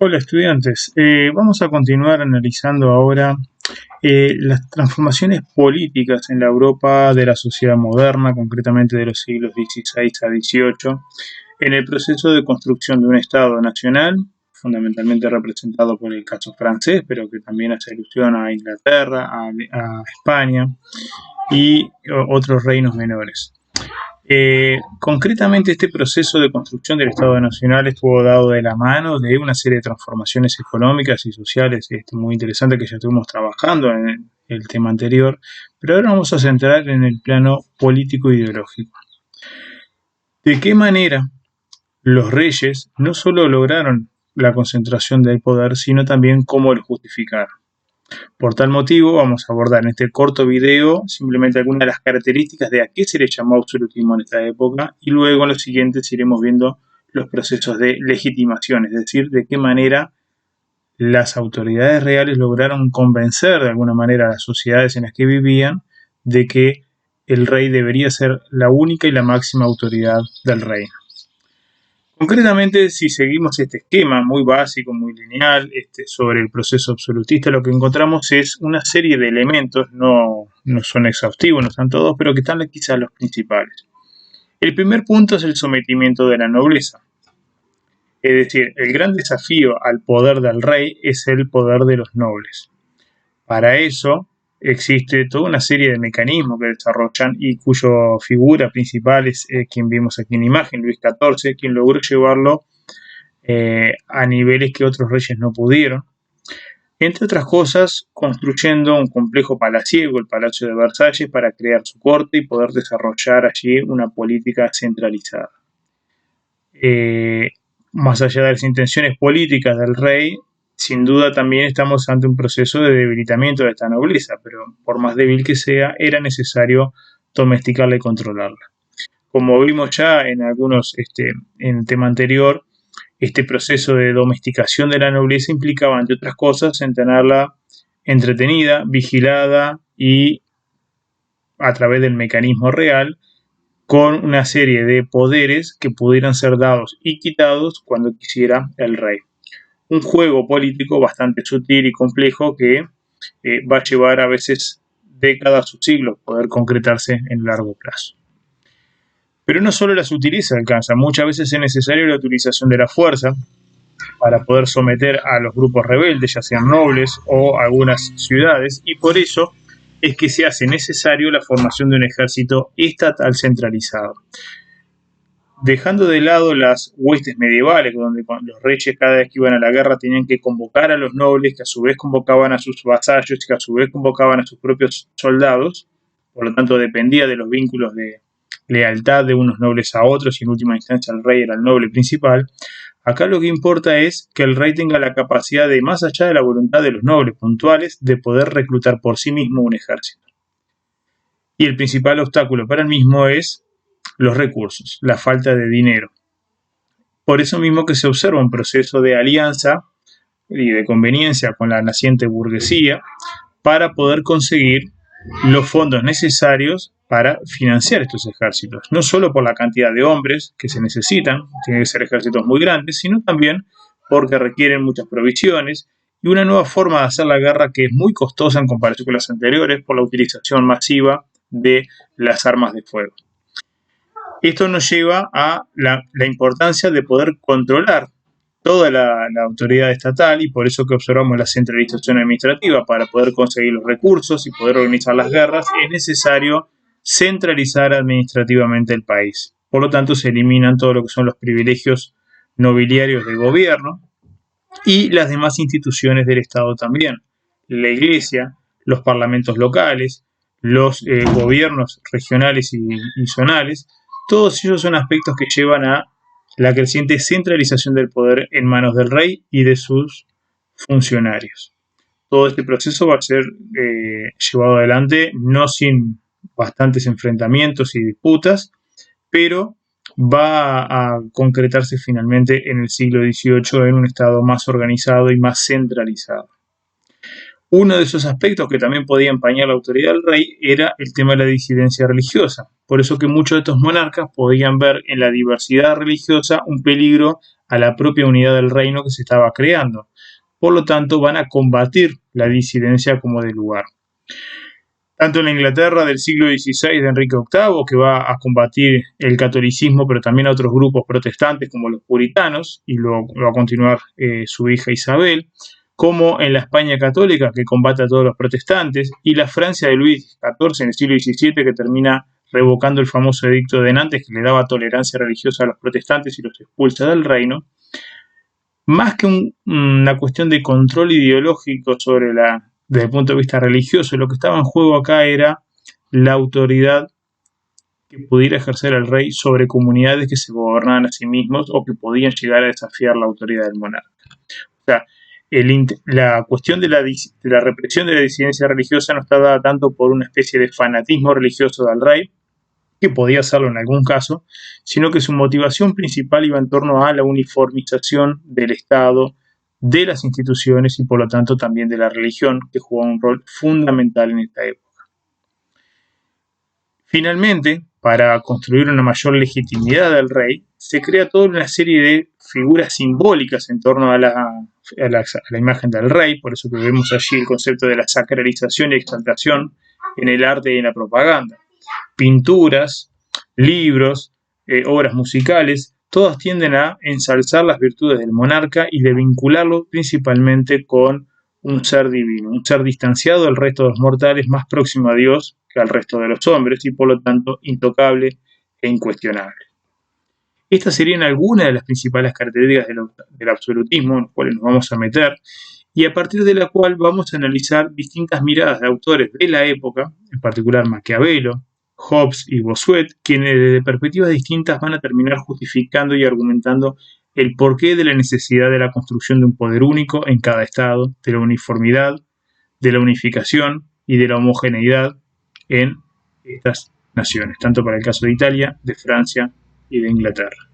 Hola estudiantes, vamos a continuar analizando ahora las transformaciones políticas en la Europa de la sociedad moderna, concretamente de los siglos XVI a XVIII, en el proceso de construcción de un Estado nacional, fundamentalmente representado por el caso francés, pero que también hace alusión a Inglaterra, a España y otros reinos menores. Concretamente, este proceso de construcción del Estado Nacional estuvo dado de la mano de una serie de transformaciones económicas y sociales muy interesantes que ya estuvimos trabajando en el tema anterior, pero ahora vamos a centrar en el plano político e ideológico. ¿De qué manera los reyes no solo lograron la concentración del poder, sino también cómo lo justificaron? Por tal motivo, vamos a abordar en este corto video simplemente algunas de las características de a qué se le llamó absolutismo en esta época, y luego en los siguientes iremos viendo los procesos de legitimación, es decir, de qué manera las autoridades reales lograron convencer de alguna manera a las sociedades en las que vivían de que el rey debería ser la única y la máxima autoridad del reino. Concretamente, si seguimos este esquema muy básico, muy lineal, sobre el proceso absolutista, lo que encontramos es una serie de elementos, no son exhaustivos, no están todos, pero que están quizás los principales. El primer punto es el sometimiento de la nobleza. Es decir, el gran desafío al poder del rey es el poder de los nobles. Para eso existe toda una serie de mecanismos que desarrollan y cuya figura principal es quien vimos aquí en imagen, Luis XIV, quien logró llevarlo a niveles que otros reyes no pudieron. Entre otras cosas, construyendo un complejo palaciego, el Palacio de Versalles, para crear su corte y poder desarrollar allí una política centralizada. Más allá de las intenciones políticas del rey, sin duda también estamos ante un proceso de debilitamiento de esta nobleza, pero por más débil que sea, era necesario domesticarla y controlarla. Como vimos ya en en el tema anterior, este proceso de domesticación de la nobleza implicaba, entre otras cosas, en tenerla entretenida, vigilada y a través del mecanismo real, con una serie de poderes que pudieran ser dados y quitados cuando quisiera el rey. Un juego político bastante sutil y complejo que va a llevar a veces décadas o siglos poder concretarse en largo plazo. Pero no solo la sutileza alcanza, muchas veces es necesaria la utilización de la fuerza para poder someter a los grupos rebeldes, ya sean nobles o algunas ciudades, y por eso es que se hace necesario la formación de un ejército estatal centralizado. Dejando de lado las huestes medievales, donde los reyes cada vez que iban a la guerra tenían que convocar a los nobles, que a su vez convocaban a sus vasallos, que a su vez convocaban a sus propios soldados, por lo tanto dependía de los vínculos de lealtad de unos nobles a otros, y en última instancia el rey era el noble principal. Acá lo que importa es que el rey tenga la capacidad de, más allá de la voluntad de los nobles puntuales, de poder reclutar por sí mismo un ejército. Y el principal obstáculo para el mismo es los recursos, la falta de dinero. Por eso mismo que se observa un proceso de alianza y de conveniencia con la naciente burguesía para poder conseguir los fondos necesarios para financiar estos ejércitos, no solo por la cantidad de hombres que se necesitan, tienen que ser ejércitos muy grandes, sino también porque requieren muchas provisiones y una nueva forma de hacer la guerra que es muy costosa en comparación con las anteriores por la utilización masiva de las armas de fuego. Esto nos lleva a la importancia de poder controlar toda la autoridad estatal, y por eso que observamos la centralización administrativa. Para poder conseguir los recursos y poder organizar las guerras es necesario centralizar administrativamente el país. Por lo tanto, se eliminan todo lo que son los privilegios nobiliarios del gobierno y las demás instituciones del Estado también. La iglesia, los parlamentos locales, los gobiernos regionales y zonales, todos ellos son aspectos que llevan a la creciente centralización del poder en manos del rey y de sus funcionarios. Todo este proceso va a ser llevado adelante no sin bastantes enfrentamientos y disputas, pero va a concretarse finalmente en el siglo XVIII en un estado más organizado y más centralizado. Uno de esos aspectos que también podía empañar la autoridad del rey era el tema de la disidencia religiosa. Por eso que muchos de estos monarcas podían ver en la diversidad religiosa un peligro a la propia unidad del reino que se estaba creando. Por lo tanto, van a combatir la disidencia como de lugar. Tanto en la Inglaterra del siglo XVI de Enrique VIII, que va a combatir el catolicismo, pero también a otros grupos protestantes como los puritanos, y lo va a continuar su hija Isabel, como en la España católica, que combate a todos los protestantes, y la Francia de Luis XIV en el siglo XVII, que termina revocando el famoso edicto de Nantes, que le daba tolerancia religiosa a los protestantes y los expulsa del reino. Más que una cuestión de control ideológico desde el punto de vista religioso, lo que estaba en juego acá era la autoridad que pudiera ejercer el rey sobre comunidades que se gobernaban a sí mismos o que podían llegar a desafiar la autoridad del monarca. O sea, la cuestión de la represión de la disidencia religiosa no está dada tanto por una especie de fanatismo religioso del rey, que podía hacerlo en algún caso, sino que su motivación principal iba en torno a la uniformización del Estado, de las instituciones y por lo tanto también de la religión, que jugaba un rol fundamental en esta época. Finalmente, para construir una mayor legitimidad del rey, se crea toda una serie de figuras simbólicas en torno a la imagen del rey, por eso que vemos allí el concepto de la sacralización y exaltación en el arte y en la propaganda. Pinturas, libros, obras musicales, todas tienden a ensalzar las virtudes del monarca y de vincularlo principalmente con un ser divino, un ser distanciado del resto de los mortales, más próximo a Dios que al resto de los hombres y por lo tanto intocable e incuestionable. Estas serían algunas de las principales características del absolutismo en las cuales nos vamos a meter y a partir de la cual vamos a analizar distintas miradas de autores de la época, en particular Maquiavelo, Hobbes y Bossuet, quienes desde perspectivas distintas van a terminar justificando y argumentando el porqué de la necesidad de la construcción de un poder único en cada estado, de la uniformidad, de la unificación y de la homogeneidad en estas naciones, tanto para el caso de Italia, de Francia y de Inglaterra.